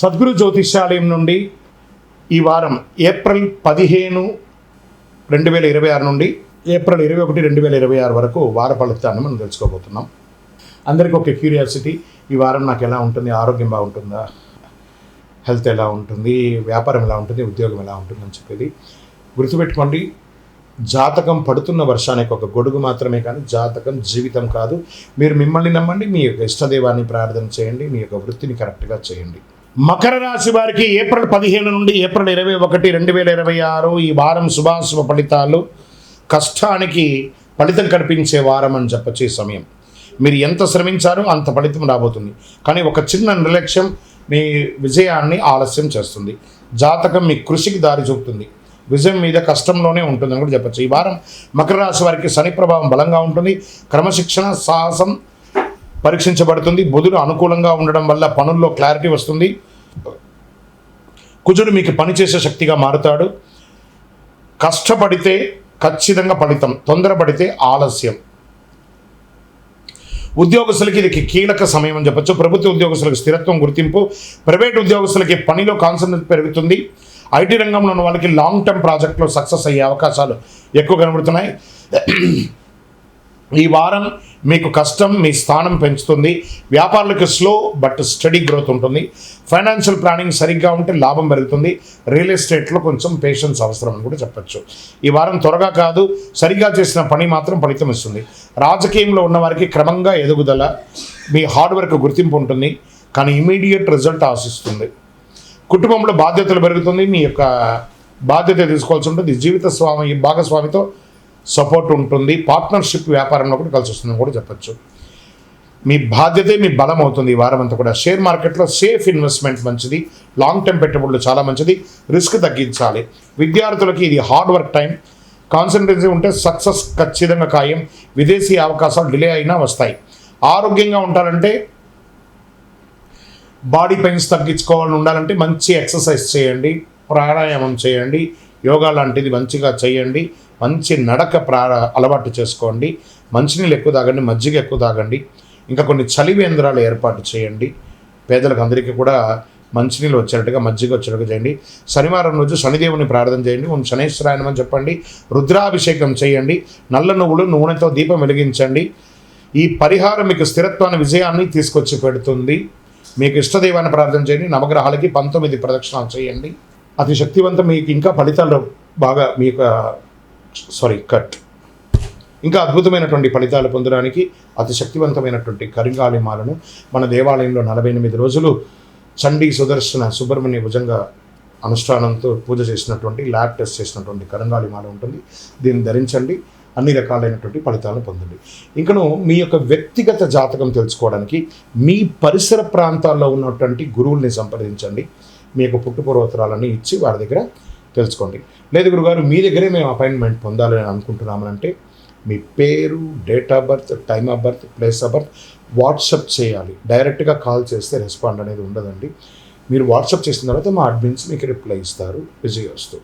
సద్గురు జ్యోతిష్యాలయం నుండి ఈ వారం ఏప్రిల్ 15, 2026 నుండి ఏప్రిల్ 21, 2026 వరకు వార ఫలితాన్ని మనం తెలుసుకోబోతున్నాం. అందరికీ ఒక క్యూరియాసిటీ, ఈ వారం నాకు ఎలా ఉంటుంది, ఆరోగ్యం బాగుంటుందా, హెల్త్ ఎలా ఉంటుంది, వ్యాపారం ఎలా ఉంటుంది, ఉద్యోగం ఎలా ఉంటుంది అని చెప్పేది గుర్తుపెట్టుకోండి. జాతకం పడుతున్న వర్షానికి ఒక గొడుగు మాత్రమే, కానీ జాతకం జీవితం కాదు. మీరు మిమ్మల్ని నమ్మండి, మీ యొక్క ఇష్టదైవాన్ని ప్రార్థన చేయండి, మీ యొక్క వృత్తిని కరెక్ట్గా చేయండి. మకర రాశి వారికి ఏప్రిల్ 15 నుండి ఏప్రిల్ 21, 2026 ఈ వారం శుభాశుభ ఫలితాలు, కష్టానికి ఫలితం కనిపించే వారం అని చెప్పొచ్చే సమయం. మీరు ఎంత శ్రమించారో అంత ఫలితం రాబోతుంది, కానీ ఒక చిన్న నిర్లక్ష్యం మీ విజయాన్ని ఆలస్యం చేస్తుంది. జాతకం మీ కృషికి దారి చూపుతుంది, విజయం మీద కష్టంలోనే ఉంటుందని కూడా చెప్పచ్చు. ఈ వారం మకర రాశి వారికి శని ప్రభావం బలంగా ఉంటుంది. క్రమశిక్షణ, సాహసం పరీక్షించబడుతుంది. బుధుడు అనుకూలంగా ఉండడం వల్ల పనుల్లో క్లారిటీ వస్తుంది. కుజుడు మీకు పనిచేసే శక్తిగా మారుతాడు. కష్టపడితే ఖచ్చితంగా ఫలితం, తొందరపడితే ఆలస్యం. ఉద్యోగస్తులకి ఇది కీలక సమయం అని చెప్పచ్చు. ప్రభుత్వ ఉద్యోగస్తులకు స్థిరత్వం, గుర్తింపు. ప్రైవేట్ ఉద్యోగస్తులకి పనిలో కాన్సన్ట్రేట్ పెరుగుతుంది. ఐటీ రంగంలో ఉన్న వాళ్ళకి లాంగ్ టర్మ్ ప్రాజెక్టులో సక్సెస్ అయ్యే అవకాశాలు ఎక్కువ కనబడుతున్నాయి. ఈ వారం మీకు కష్టం మీ స్థానం పెంచుతుంది. వ్యాపారులకు స్లో బట్ స్టడీ గ్రోత్ ఉంటుంది. ఫైనాన్షియల్ ప్లానింగ్ సరిగ్గా ఉంటే లాభం పెరుగుతుంది. రియల్ ఎస్టేట్లో కొంచెం పేషెన్స్ అవసరం అని కూడా చెప్పచ్చు. ఈ వారం త్వరగా కాదు, సరిగ్గా చేసిన పని మాత్రం ఫలితం ఇస్తుంది. రాజకీయంలో ఉన్న వారికి క్రమంగా ఎదుగుదల, మీ హార్డ్ వర్క్ గుర్తింపు ఉంటుంది, కానీ ఇమీడియట్ రిజల్ట్ ఆశిస్తుంది. కుటుంబంలో బాధ్యతలు పెరుగుతుంది, మీ యొక్క బాధ్యత తీసుకోవాల్సి ఉంటుంది. జీవిత భాగస్వామితో సపోర్ట్ ఉంటుంది. పార్ట్నర్షిప్ వ్యాపారంలో కూడా కలిసి వస్తుందని కూడా చెప్పచ్చు. మీ బాధ్యతే మీ బలం అవుతుంది. ఈ వారం అంతా కూడా షేర్ మార్కెట్లో సేఫ్ ఇన్వెస్ట్మెంట్ మంచిది. లాంగ్ టర్మ్ పెట్టుబడులు చాలా మంచిది. రిస్క్ తగ్గించాలి. విద్యార్థులకి ఇది హార్డ్ వర్క్ టైం. కాన్సన్ట్రేషన్ ఉంటే సక్సెస్ ఖచ్చితంగా ఖాయం. విదేశీ అవకాశాలు డిలే అయినా వస్తాయి. ఆరోగ్యంగా ఉంటారంటే, బాడీ పెయిన్స్ తగ్గించుకోవాలని ఉండాలంటే మంచి ఎక్సర్సైజ్ చేయండి, ప్రాణాయామం చేయండి, యోగా లాంటిది మంచిగా చేయండి. మంచి నడక అలవాటు చేసుకోండి. మంచినీళ్ళు ఎక్కువ తాగండి, మజ్జిగ ఎక్కువ తాగండి. ఇంకా కొన్ని చలివేంద్రాలు ఏర్పాటు చేయండి. పేదలకు అందరికీ కూడా మంచినీళ్ళు వచ్చేటట్టుగా, మజ్జిగ వచ్చేటట్టుగా చేయండి. శనివారం రోజు శనిదేవుని ప్రార్థన చేయండి. ఓం శనేశ్వరాయనం అని చెప్పండి. రుద్రాభిషేకం చేయండి. నల్ల నువ్వులు నూనెతో దీపం వెలిగించండి. ఈ పరిహారం మీకు స్థిరత్వాన్ని, విజయాన్ని తీసుకొచ్చి పెడుతుంది. మీకు ఇష్టదైవాన్ని ప్రార్థన చేయండి. నవగ్రహాలకి 19 ప్రదక్షిణాలు చేయండి. అతి శక్తివంతం. మీకు ఇంకా ఫలితాలు బాగా ఇంకా అద్భుతమైనటువంటి ఫలితాలు పొందడానికి అతి శక్తివంతమైనటువంటి కరింగాళి మాలను మన దేవాలయంలో 48 రోజులు చండీ సుదర్శన సుబ్రహ్మణ్య భుజంగ అనుష్ఠానంతో పూజ చేసినటువంటి, ల్యాబ్ టెస్ట్ చేసినటువంటి కరింగాళి మాల ఉంటుంది. దీన్ని ధరించండి. అన్ని రకాలైనటువంటి ఫలితాలను పొందండి. ఇంకను మీ యొక్క వ్యక్తిగత జాతకం తెలుసుకోవడానికి మీ పరిసర ప్రాంతాల్లో ఉన్నటువంటి గురువుల్ని సంప్రదించండి. మీ యొక్క పుట్టుపూర్వోత్తరాలన్నీ ఇచ్చి వారి దగ్గర తెలుసుకోండి. లేదు గురుగారు, మీ దగ్గరే మేము అపాయింట్మెంట్ పొందాలని అనుకుంటున్నామనంటే మీ పేరు, date of birth, time of birth, place of birth WhatsApp చేయాలి. డైరెక్ట్గా కాల్ చేస్తే రెస్పాండ్ అనేది ఉండదండి. మీరు వాట్సప్ చేసిన తర్వాత మా అడ్మిన్స్ మీకు రిప్లై ఇస్తారు. విజయవస్తు.